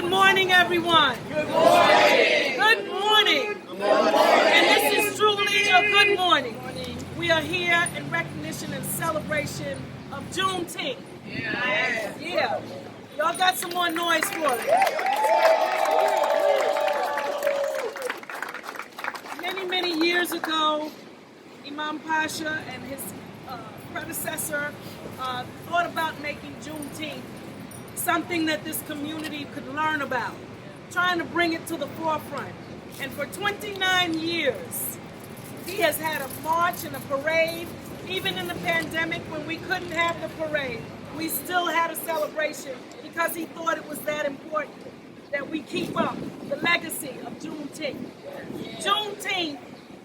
Good morning, everyone. Good morning. Good morning. Good morning. And this is truly a good morning. We are here in recognition and celebration of Juneteenth. Yeah. Y'all got some more noise for it. Many, many years ago, Imam Pasha and his predecessor thought about making Juneteenth something that this community could learn about, trying to bring it to the forefront. And for 29 years, he has had a march and a parade. Even in the pandemic, when we couldn't have the parade, we still had a celebration because he thought it was that important that we keep up the legacy of Juneteenth. Juneteenth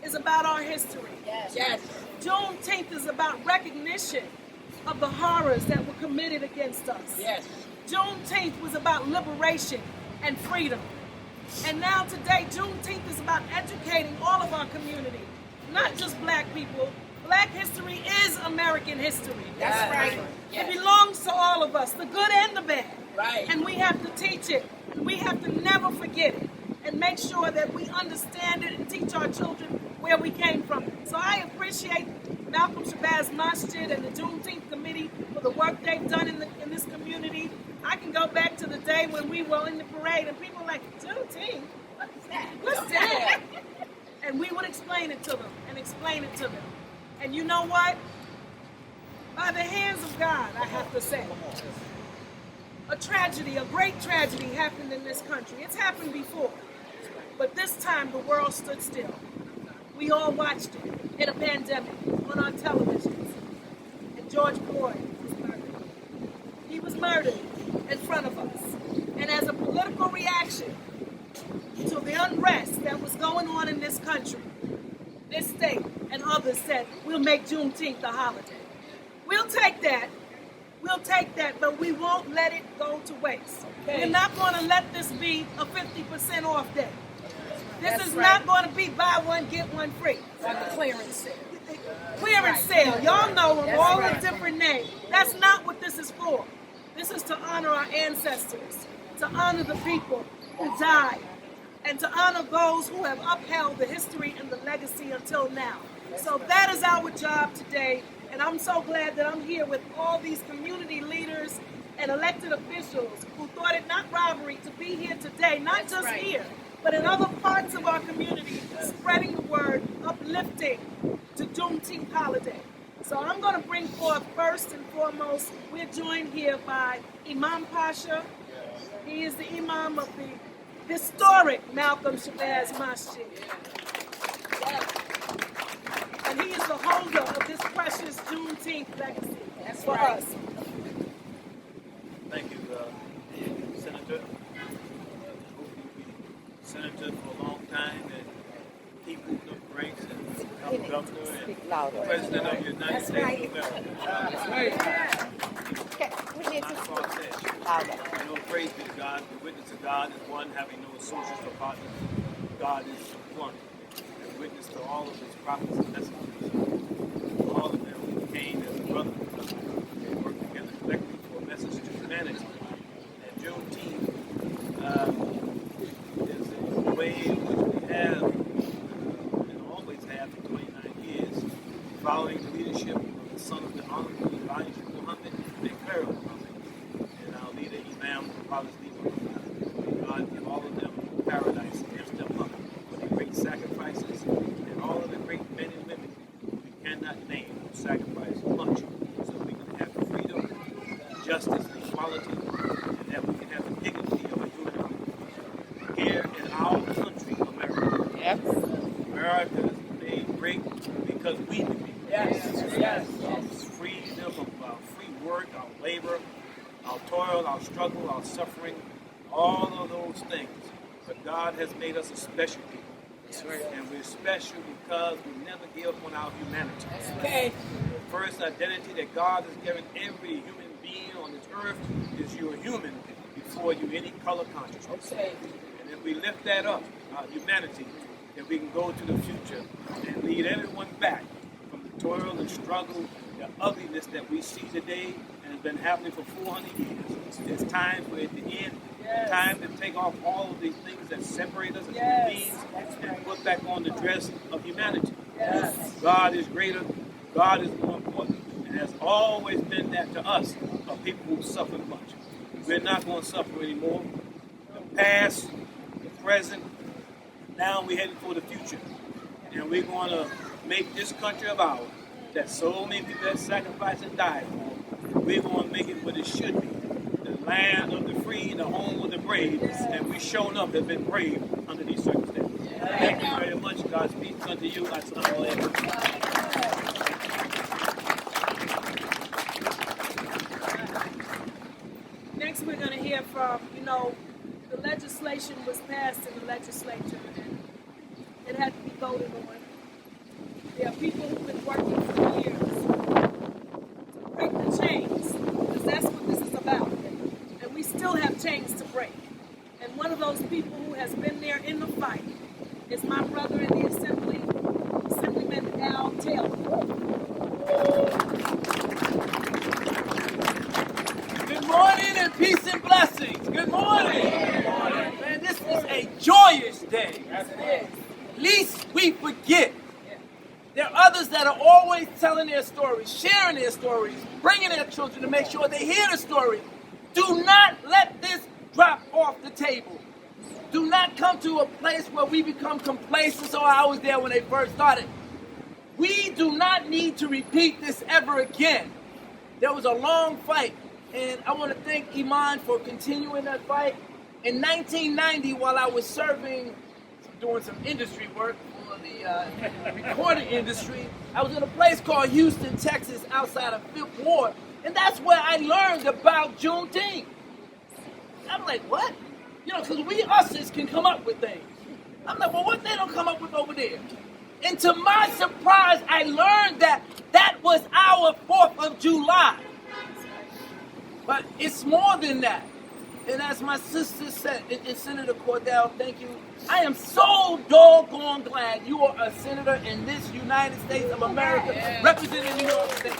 is about our history. Yes. Juneteenth is about recognition of the horrors that were committed against us. Yes. Juneteenth was about liberation and freedom. And now today, Juneteenth is about educating all of our community, not just black people. Black history is American history. That's right. It belongs to all of us, the good and the bad. Right. And we have to teach it. And we have to never forget it. And make sure that we understand it and teach our children where we came from. So I appreciate Malcolm Shabazz Masjid and the Juneteenth Committee for the work they've done in this community. I can go back to the day when we were in the parade and people were like, Juneteenth? What's that? What's that? And we would explain it to them and explain it to them. And you know what? By the hands of God, I have to say, a tragedy, a great tragedy happened in this country. It's happened before. But this time the world stood still. We all watched it in a pandemic on our televisions. And George Floyd was murdered. He was murdered in front of us. And as a political reaction to the unrest that was going on in this country, this state and others said, we'll make Juneteenth a holiday. We'll take that, but we won't let it go to waste. Okay. We're not going to let this be a 50% off day. This is not going to be buy one, get one free. Like the clearance sale. Clearance sale. Y'all know them, all the different names. That's not what this is for. This is to honor our ancestors, to honor the people who died, and to honor those who have upheld the history and the legacy until now. So that is our job today, and I'm so glad that I'm here with all these community leaders and elected officials who thought it not robbery to be here today, not just here, but in other parts of our community, spreading the word, uplifting the Juneteenth holiday. So I'm going to bring forth first and foremost, we're joined here by Imam Pasha. He is the Imam of the historic Malcolm Shabazz Masjid. And he is the holder of this precious Juneteenth legacy for us. Thank you, Senator. Hope you'll be Senator for a long time and keep moving up the ranks and become Governor and President of the United States of America. Praise be to God. The witness of God is one, having no associates or partners. God is one. And witness to all of his prophets and messengers. All of them came as a brother. They worked together collectively for a message to humanity. And Juneteenth is a way in which we have, and always have for 29 years, following the leadership of the son of the Honorable Elijah Muhammad and Pharaoh Muhammad, and our leader Imam, Father's leader. God give all of them paradise and lift them up for the great sacrifices and all of the great men and women we cannot name who sacrifice much so we can have freedom, justice, and equality, and that we can have the dignity of a human being. Here in our country, America, America is made great because we do it. Our freedom of our free work, our labor, our toil, our struggle, our suffering, all of those things. But God has made us a special people. And we're special because we never give up on our humanity. Okay. The first identity that God has given every human being on this earth is you're a human before you any color consciousness. Okay. And if we lift that up, our humanity, then we can go to the future and lead everyone back from the toil and struggle, the ugliness that we see today and has been happening for 400 years. There's times where at the end Yes. Time to take off all of these things that separate us as Yes. human beings and put back on the dress of humanity. Yes. God is greater. God is more important. And has always been that to us, of people who suffered much. We're not going to suffer anymore. The past, the present, now we're heading for the future. And we're going to make this country of ours, that so many people have sacrificed and died for, we're going to make it what it should be. The land of the free, the home of the brave, and we shown up have been brave under these circumstances. Thank you very much. God speaks unto you. I salam alaikum. Next, we're going to hear from, the legislation was passed in the legislature and it had to be voted on. There are people who've been working for years to break the chains, because that's what this is about. And we still have chains to break. And one of those people who has been there in the fight is my brother in the Assembly, Assemblyman Al Taylor. Good morning and peace and blessings. Good morning. Man, this is a joyous day. Least we forget. There are others that are always telling their stories, sharing their stories, bringing their children to make sure they hear the story. Do not let this drop off the table. Do not come to a place where we become complacent. So I was there when they first started. We do not need to repeat this ever again. There was a long fight, and I want to thank Iman for continuing that fight. In 1990, while I was doing some industry work for the recording industry, I was in a place called Houston, Texas, outside of Fifth Ward, and that's where I learned about Juneteenth. I'm like, what? Because we uses can come up with things. I'm like, well, what they don't come up with over there? And to my surprise, I learned that was our 4th of July. But it's more than that. And as my sister said, and Senator Cordell, thank you. I am so doggone glad you are a senator in this United States of America, representing New York State.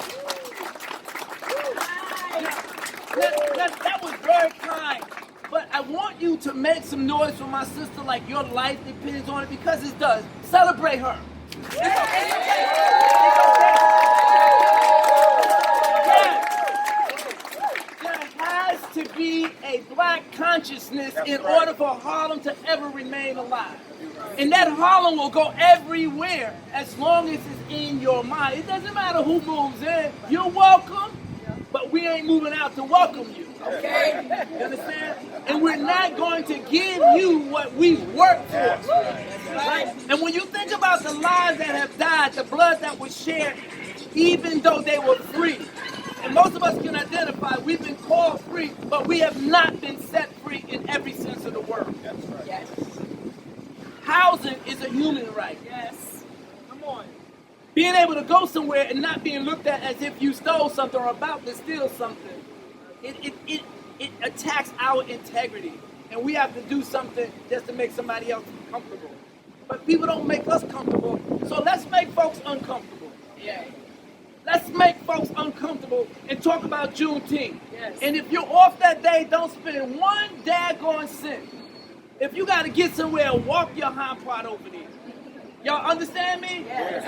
That was very kind. But I want you to make some noise for my sister like your life depends on it, because it does. Celebrate her. It's okay. There has to be a black consciousness in order for Harlem to ever remain alive. And that Harlem will go everywhere as long as it's in your mind. It doesn't matter who moves in. You're welcome, but we ain't moving out to welcome you. Okay? You understand? And we're not going to give you what we worked for. Right? And when you think about the lives that have died, the blood that was shared, even though they were free, and most of us can identify, we've been called free, but we have not been set free in every sense of the word. That's right. Yes. Housing is a human right. Yes. Come on. Being able to go somewhere and not being looked at as if you stole something or about to steal something, it attacks our integrity. And we have to do something just to make somebody else comfortable. But people don't make us comfortable, so let's make folks uncomfortable. Yeah. Let's make folks uncomfortable and talk about Juneteenth. Yes. And if you're off that day, don't spend one daggone cent. If you got to get somewhere, walk your hind part over there. Y'all understand me? Yes.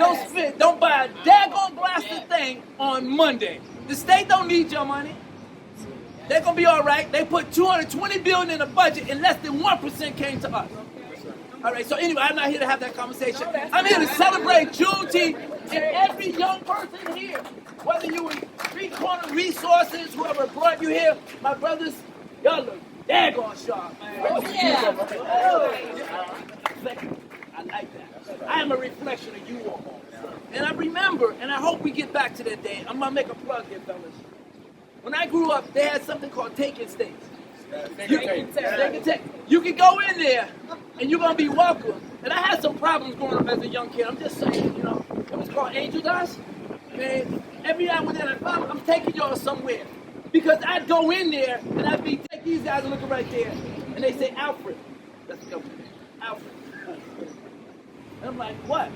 Don't buy a daggone blasted thing on Monday. The state don't need your money. They're going to be all right. They put $220 billion in the budget and less than 1% came to us. All right, so anyway, I'm not here to have that conversation. I'm here to celebrate Juneteenth, and every young person here, whether you in three-corner resources, whoever brought you here, my brothers, y'all look daggone sharp, man. I like that. I am a reflection of you all. And I remember, and I hope we get back to that day. I'm going to make a plug here, fellas. When I grew up, they had something called taking states. You can go in there, and you're going to be welcome. And I had some problems growing up as a young kid. I'm just saying, it was called angel dust. Man, every now and then I'm taking y'all somewhere. Because I'd go in there, and I'd be, take these guys and look right there, and they say, Alfred. Let's go. Alfred. And I'm like, what?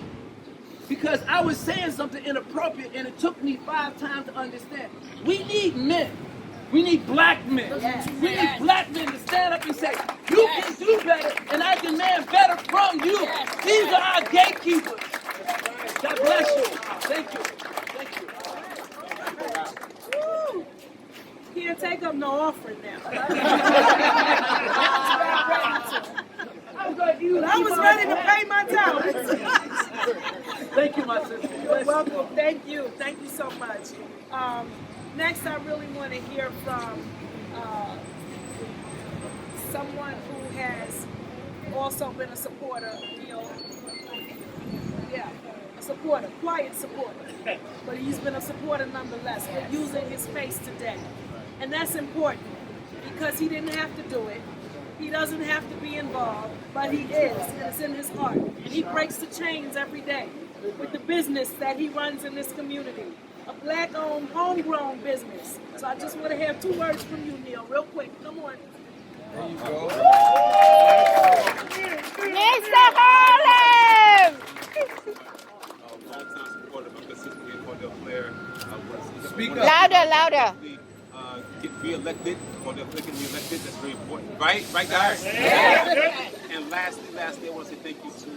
Because I was saying something inappropriate, and it took me 5 times to understand. We need men We need black men. We need black men to stand up and say, you can do better, and I demand better from you. These are our gatekeepers. God bless you. Thank you. Thank you. Can't take up no offering now. I was ready to pay my tithes. Thank you, my sister. You're welcome. Thank you. Thank you so much. Next, I really want to hear from someone who has also been a supporter, a supporter, quiet supporter, but he's been a supporter nonetheless, but using his face today. And that's important because he didn't have to do it. He doesn't have to be involved, but he is, and it's in his heart. And he breaks the chains every day with the business that he runs in this community. A black-owned, homegrown business. So I just want to have 2 words from you, Neil, real quick. Come on. There you go. Mr. Harlem! Long-time supporter of my good sister here, Cordell Cleare. Speak up. Louder. Get re-elected. Cordell Cleare get re-elected. That's very important. Right, guys? Yeah. And lastly, I want to say thank you to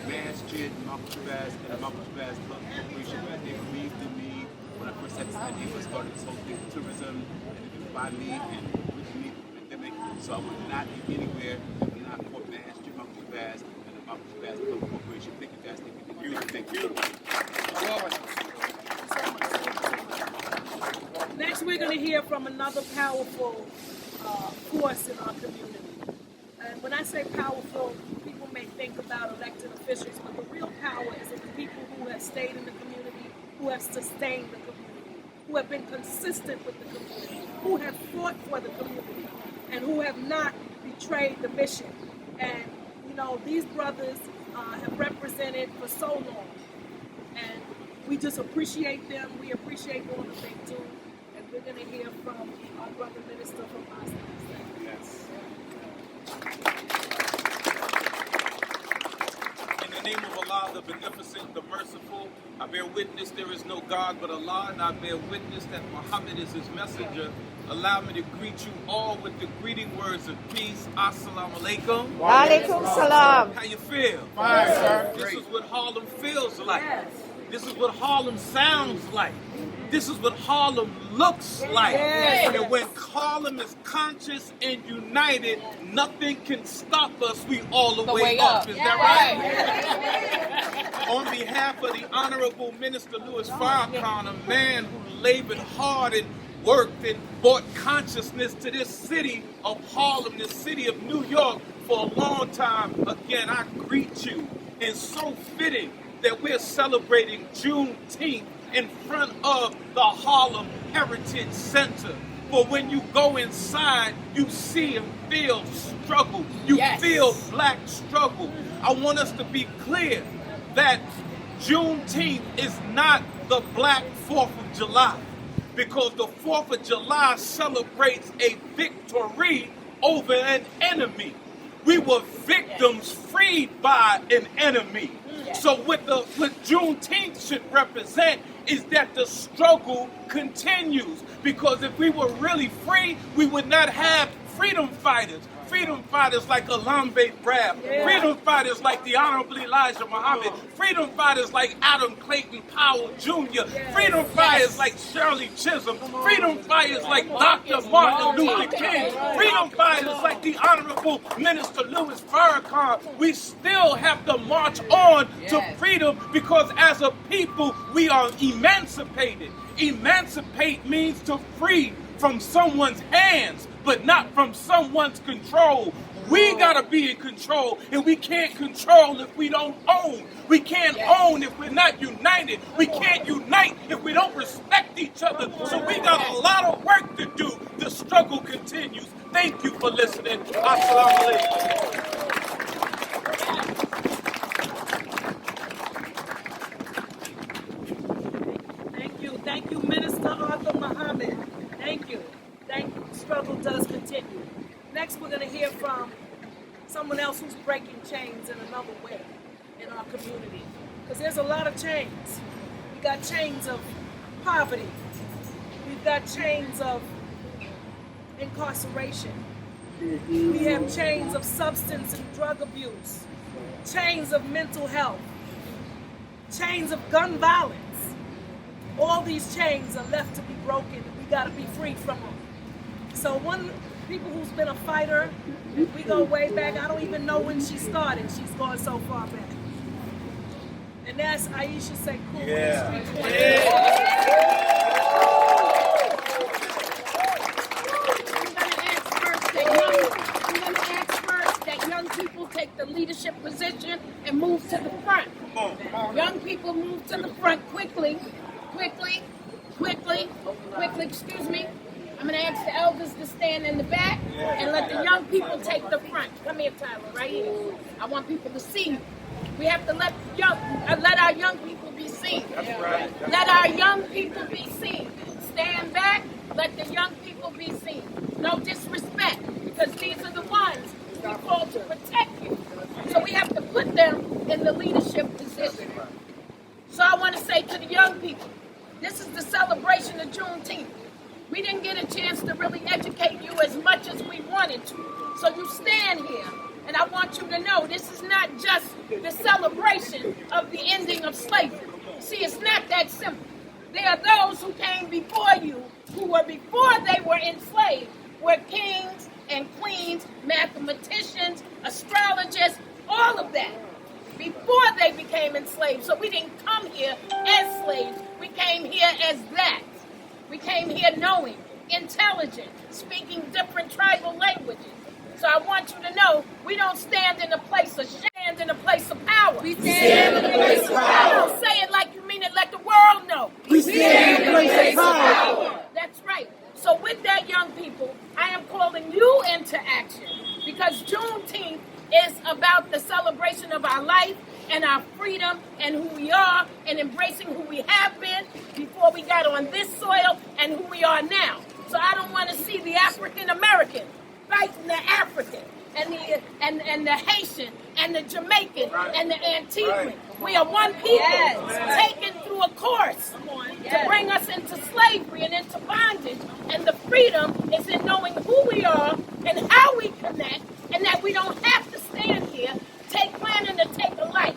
Masjid, Malcolm Shabazz, and the Malcolm Shabazz Corporation. They believed in me when I first had this idea for starting this whole thing, tourism, and they can buy me and with me the pandemic. So I would not be anywhere if not for Masjid, Malcolm Shabazz, and the Malcolm Shabazz Corporation. Thank you guys. Thank you. Next, we're going to hear from another powerful force in our community. And when I say powerful, people may think about elected officials, but the real power is in the people who have stayed in the community, who have sustained the community, who have been consistent with the community, who have fought for the community, and who have not betrayed the mission. And, these brothers have represented for so long. And we just appreciate them. We appreciate all that they do. And we're going to hear from our brother minister from Austin. Yes. In the name of Allah, the beneficent, the merciful, I bear witness there is no God but Allah, and I bear witness that Muhammad is his messenger. Allow me to greet you all with the greeting words of peace. Assalamu alaikum. Wa alaikum salam. How you feel? Fine, sir. This is what Harlem feels like. Yes. This is what Harlem sounds like. This is what Harlem looks like. Yes. And when Harlem is conscious and united, nothing can stop us. We all the way up. Is that right? On behalf of the Honorable Minister Louis Farrakhan, a man who labored hard and worked and brought consciousness to this city of Harlem, this city of New York, for a long time, again, I greet you. And so fitting that we're celebrating Juneteenth in front of the Harlem Heritage Center. But when you go inside, you see and feel struggle. You feel black struggle. I want us to be clear that Juneteenth is not the Black 4th of July, because the 4th of July celebrates a victory over an enemy. We were victims freed by an enemy. So what Juneteenth should represent is that the struggle continues. Because if we were really free, we would not have freedom fighters. Freedom fighters like Alambe Brab, freedom fighters like the Honorable Elijah Muhammad, freedom fighters like Adam Clayton Powell Jr., freedom fighters like Shirley Chisholm, freedom fighters like Dr. Martin Luther King, freedom fighters like the Honorable Minister Louis Farrakhan. We still have to march on to freedom, because as a people we are emancipated. Emancipate means to free from someone's hands, but not from someone's control. We gotta be in control, and we can't control if we don't own. We can't own if we're not united. We can't unite if we don't respect each other. So we got a lot of work to do. The struggle continues. Thank you for listening. Assalamu alaikum. Thank you, Minister Arthur Muhammad. Thank you. The struggle does continue. Next, we're going to hear from someone else who's breaking chains in another way in our community. Because there's a lot of chains. We got chains of poverty. We've got chains of incarceration. We have chains of substance and drug abuse, chains of mental health, chains of gun violence. All these chains are left to be broken. We got to be free from them. So one people who's been a fighter, we go way back. I don't even know when she started. She's gone so far back. And that's Aisha Sekou. Yeah. I'm going to ask first that young people take the leadership position and move to the front. Young people move to the front quickly, excuse me. I'm going to ask the elders to stand in the back and let the young people take the front. Come here, Tyler, right here. I want people to see you. We have to let our young people be seen. That's right. Let our young people be seen. Stand back, let the young people be seen. No disrespect, because these are the ones who are called to protect you. So we have to put them in the leadership position. So I want to say to the young people, this is the celebration of Juneteenth. We didn't get a chance to really educate you as much as we wanted to. So you stand here, and I want you to know this is not just the celebration of the ending of slavery. See, it's not that simple. There are those who came before you, who were before they were enslaved, were kings and queens, mathematicians, astrologers, all of that, before they became enslaved. So we didn't come here as slaves. We came here as that. We came here knowing, intelligent, speaking different tribal languages. So I want you to know, we don't stand in a place of shame, in a place of power. We stand in a place of power. Don't say it like you mean it, let the world know. We stand in a place of power. That's right. So with that, young people, I am calling you into action, because Juneteenth is about the celebration of our life and our freedom and who we are, and embracing who we have been before we got on this soil and who we are now. So I don't want to see the African American fighting the African and the Haitian and the Jamaican and the Antiguan. Right. We are one people taken through a course to bring us into slavery and into bondage. And the freedom is in knowing who we are and how we connect, and that we don't have to stand here planning to take a life.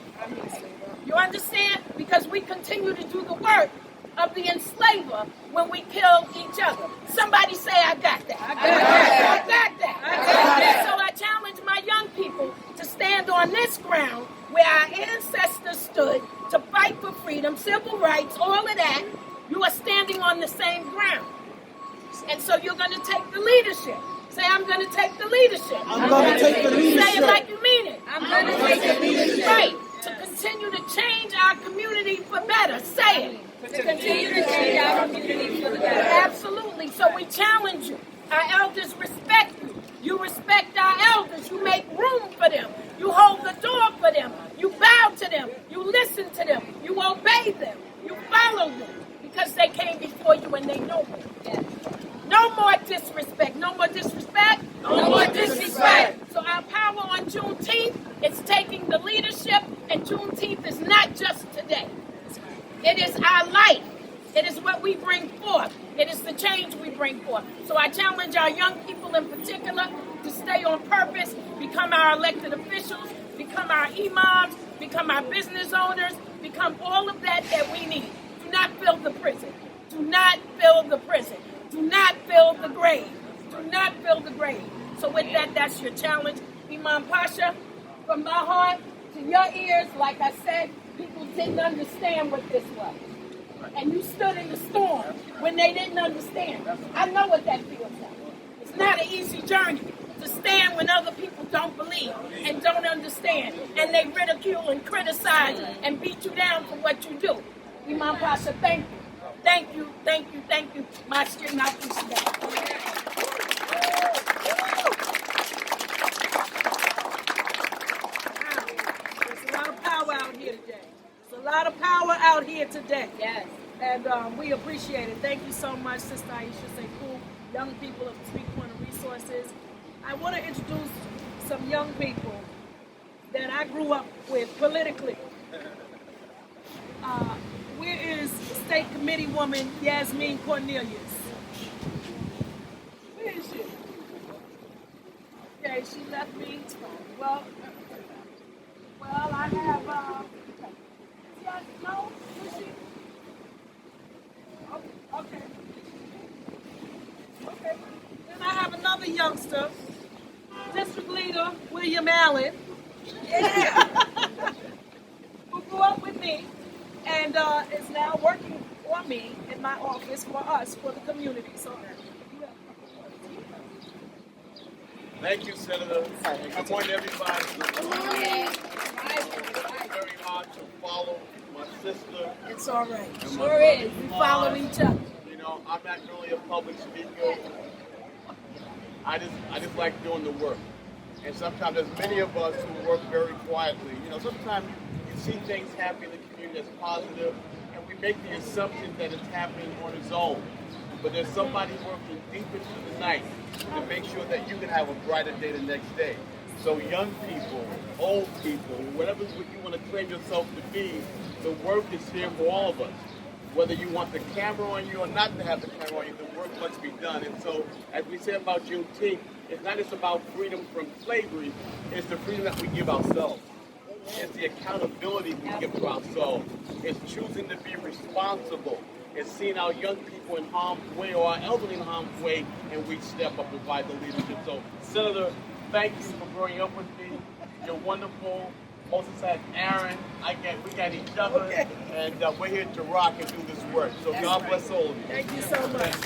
You understand? Because we continue to do the work of the enslaver when we kill each other. Somebody say, I got that. I got that. So I challenge my young people to stand on this ground where our ancestors stood to fight for freedom, civil rights, all of that. You are standing on the same ground. And so you're going to take the leadership. Say, I'm going to take the leadership. I'm going to take the leadership. Say it like you mean it. I'm going to take the leadership. Right. To continue to change our community for better. Say it. To continue to change our community for the better. Absolutely. So we challenge you. Our elders respect you. You respect our elders. You make room for them. You hold the door for them. You bow to them. You listen to them. You obey them. You follow them. Because they came before you and they know them. Yes. No more disrespect. No more disrespect. No more disrespect. So our power on Juneteenth is taking the leadership, and Juneteenth is not just today. It is our life. It is what we bring forth. It is the change we bring forth. So I challenge our young people in particular to stay on purpose, become our elected officials, become our imams, become our business owners, become all of that we need. Do not fill the prison. Do not fill the prison. Do not fill the grave. Do not fill the grave. So with that, that's your challenge. Imam Pasha, from my heart to your ears, like I said, people didn't understand what this was. And you stood in the storm when they didn't understand. I know what that feels like. It's not an easy journey to stand when other people don't believe and don't understand. And they ridicule and criticize and beat you down for what you do. Imam Pasha, thank you. Thank you, thank you, thank you. My shit not too bad. There's a lot of power out here today. There's a lot of power out here today. Yes. And we appreciate it. Thank you so much, Sister Aisha Sekou, young people of Street Corner Resources. I want to introduce some young people that I grew up with politically. Where is State Committee woman Yasmin Cornelius? Where is she? Okay, she left me. Well, I have, yes, no, is she? Oh, okay. Okay. Then I have another youngster, District Leader William Allen. Yeah. Who grew up with me and is now working for me in my office for us, for the community. So, Thank you, Senator. And good morning, everybody. Good morning. It's very hard to follow my sister. it's all right. and my Sure brother is. We Mars. follow each other. You know, I'm not really a public speaker. I just like doing the work. And sometimes there's many of us who work very quietly. You know, sometimes you see things happen in the community that's positive, and we make the assumption that it's happening on its own. But there's somebody working deep into the night to make sure that you can have a brighter day the next day. So young people, old people, whatever you want to claim yourself to be, the work is here for all of us. Whether you want the camera on you or not to have the camera on you, the work must be done. And so, as we say about Juneteenth, it's not just about freedom from slavery, it's the freedom that we give ourselves. It's the accountability we give to ourselves. It's choosing to be responsible. It's seeing our young people in harm's way or our elderly in harm's way, and we step up and provide the leadership. So, Senator, thank you for growing up with me. You're wonderful. Moses had Aaron. We got each other, and we're here to rock and do this work. So God bless all of you. Thank you so much.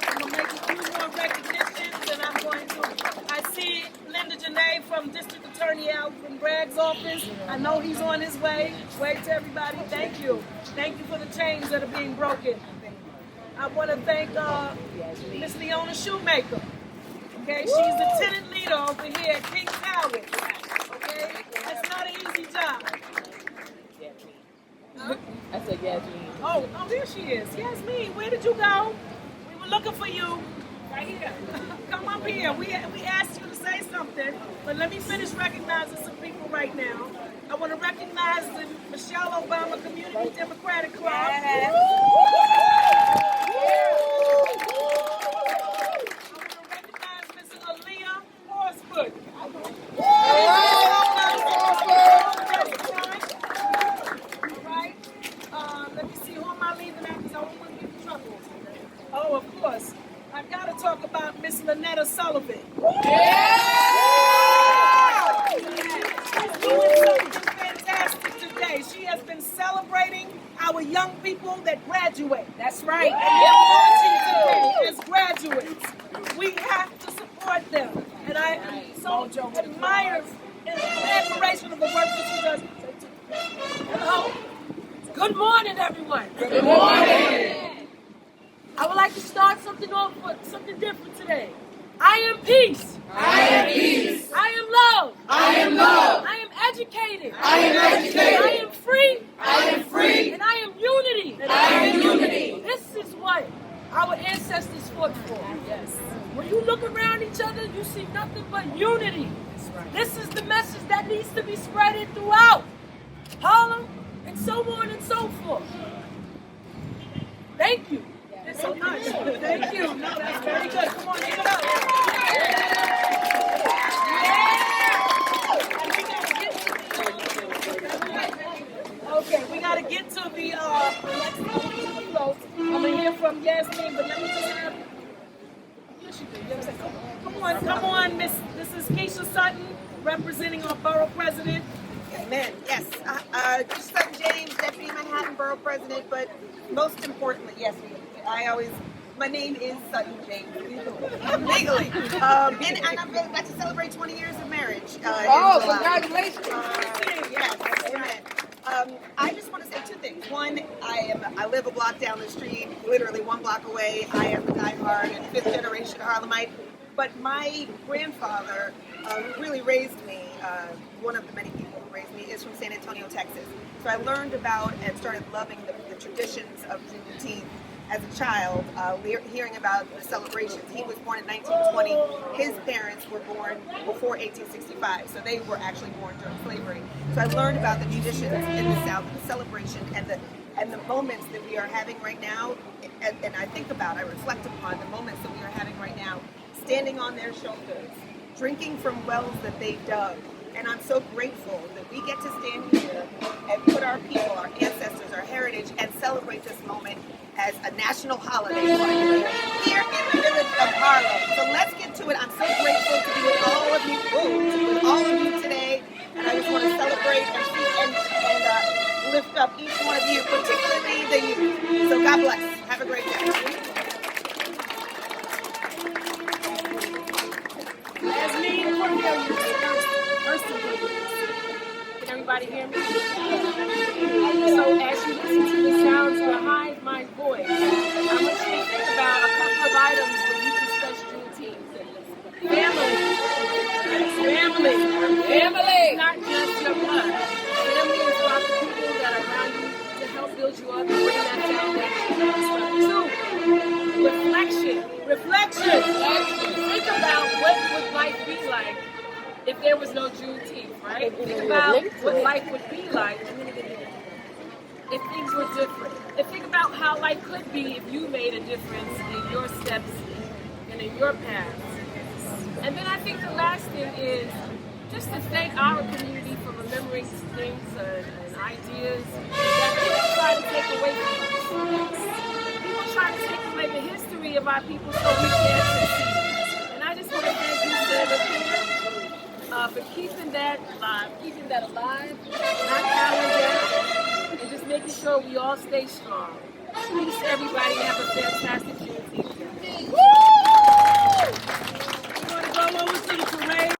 I'm going to make a few more recognitions, and I'm going to, I see Linda Janae from District Attorney out from Bragg's office. I know he's on his way. Wave to everybody. Thank you. Thank you for the chains that are being broken. I want to thank Miss Leona Shoemaker. Okay, she's the tenant leader over here at King Power. Okay, it's not an easy job. Huh? I said Yasmin. Oh, there she is. Yasmin, where did you go? We were looking for you. Right here. Come up here. We asked you to say something, but let me finish recognizing some people right now. I want to recognize the Michelle Obama Community Democratic Club. Yes. Horsford. Alright. Let me see, who am I leaving out because I don't want to get in trouble. Oh, of course. I've got to talk about Miss Lynetta Sullivan. She's doing something fantastic today. She has been celebrating our young people that graduate. That's right. And they're marching today as graduates. We have to support them. And I am so admire and admiration of the work that she does. Hello. Good morning, everyone. Good morning. I would like to start something off with something different today. I am peace. I am peace. I am love. I am love. I am educated. I am educated. I am free. I am free. And I am unity. And I am unity. This is what our ancestors fought for. Yes. When you look around each other, you see nothing but unity. That's right. This is the message that needs to be spread throughout Harlem and so on and so forth. Thank you. It's so nice. Thank you. No, that's very good. Come on, give it up. Okay, we got to get to the next close. I'm going to hear from Yasmin, but let me just have... Yes, you do. Come on, Miss. This is Keisha Sutton, representing our borough president. Amen. Yes. Just Sutton James, Deputy Manhattan Borough President, but most importantly, yes, my name is Sutton James, legally. And I'm about to celebrate 20 years of marriage. Congratulations. Yes, amen. I just want to say two things. One, I live a block down the street, literally one block away. I am a diehard and fifth generation Harlemite. But my grandfather, who really raised me, one of the many people who raised me, is from San Antonio, Texas. So I learned about and started loving the traditions of Juneteenth as a child, hearing about the celebrations. He was born in 1920. His parents were born before 1865, so they were actually born during slavery. So I learned about the traditions in the South, the celebration, and the moments that we are having right now. And I think about, I reflect upon the moments that we are having right now, standing on their shoulders drinking from wells that they dug. And I'm so grateful that we get to stand here and put our people, our ancestors, our heritage, and celebrate this moment as a national holiday here in the village of Harlem. So let's get to it. I'm so grateful to be with all of you, today. And I just want to celebrate and lift up each one of you, particularly the youth. So God bless. Have a great day. As me and Cordell used to can everybody hear me? So as you listen to the sounds behind my voice, I want you to think about a couple of items when you discuss Juneteenth. Family. It's not just your blood. Family is about the people that are around you to help build you up and bring that foundation. 2, reflection. Think about what would life be like if there was no Juneteenth, right? Think about what life would be like if things were different. And think about how life could be if you made a difference in your steps and in your paths. And then I think the last thing is just to thank our community for remembering things and ideas that people try to take away from us. People try to take away the history of our people so we can't succeed. And I just want to thank you, Senator, for keeping that alive, not bowing down, and just making sure we all stay strong. Peace, everybody. Have a fantastic Juneteenth. Woo! We're going to go over to the parade.